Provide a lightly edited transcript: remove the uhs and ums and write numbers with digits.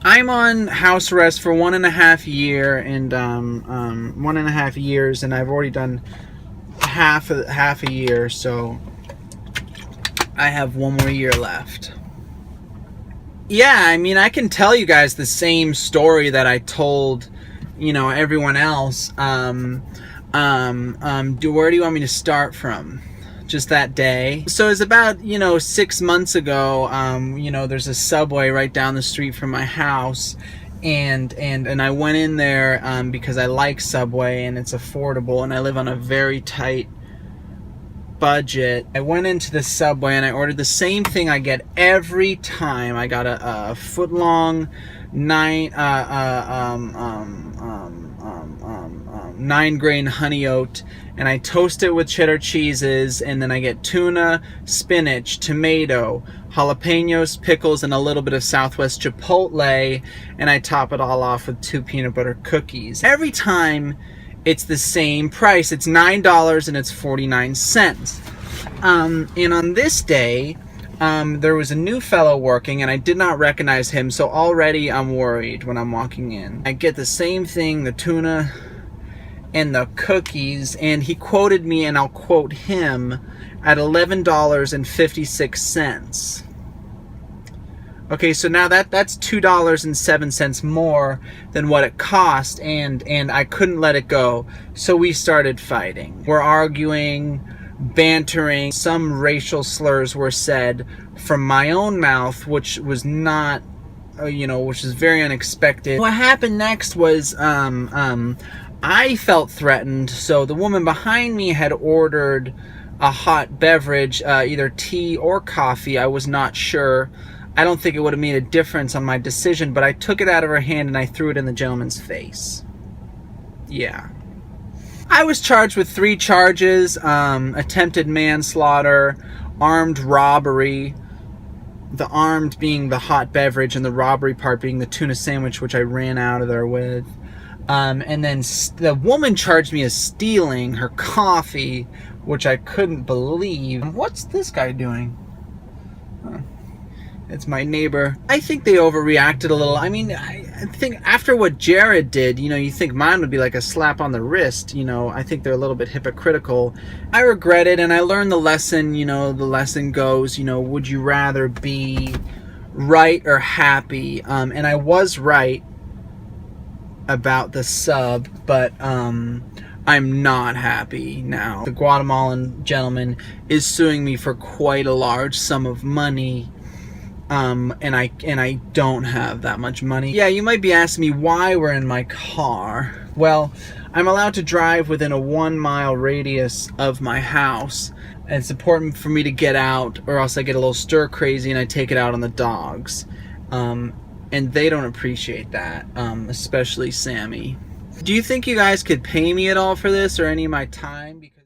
I'm on house arrest for 1.5 years, and 1.5 years, and I've already done half a year, so I have 1 more year left. Yeah, I mean, I can tell you guys the same story that I told, everyone else. Where do you want me to start from? Just that day. So it's about 6 months ago. There's a Subway right down the street from my house, and I went in there because I like Subway and it's affordable, and I live on a very tight budget. I went into the Subway and I ordered the same thing I get every time. I got a foot long 9-grain honey oat, and I toast it with cheddar cheeses, and then I get tuna, spinach, tomato, jalapenos, pickles, and a little bit of Southwest Chipotle, and I top it all off with 2 peanut butter cookies. Every time it's the same price. It's $9 and it's 49 cents. And on this day, there was a new fellow working, and I did not recognize him, so already I'm worried when I'm walking in. I get the same thing, the tuna and the cookies, and he quoted me, and I'll quote him, at $11.56. Okay, so now that's $2.07 more than what it cost, and I couldn't let it go. So we started fighting. We're arguing, bantering. Some racial slurs were said from my own mouth, which was not, which is very unexpected. What happened next was, I felt threatened. So the woman behind me had ordered a hot beverage, either tea or coffee. I was not sure. I don't think it would have made a difference on my decision, but I took it out of her hand and I threw it in the gentleman's face. Yeah. I was charged with 3 charges, attempted manslaughter, armed robbery, the armed being the hot beverage and the robbery part being the tuna sandwich, which I ran out of there with. And then the woman charged me as stealing her coffee, which I couldn't believe. What's this guy doing? It's my neighbor. I think they overreacted a little. I mean, I think after what Jared did, you think mine would be like a slap on the wrist. I think they're a little bit hypocritical. I regret it, and I learned the lesson. The lesson goes, would you rather be right or happy? And I was right about the sub, but I'm not happy now. The Guatemalan gentleman is suing me for quite a large sum of money. And I don't have that much money. Yeah, you might be asking me why we're in my car. Well, I'm allowed to drive within a 1-mile radius of my house. And it's important for me to get out, or else I get a little stir crazy and I take it out on the dogs. And they don't appreciate that, especially Sammy. Do you think you guys could pay me at all for this, or any of my time? Because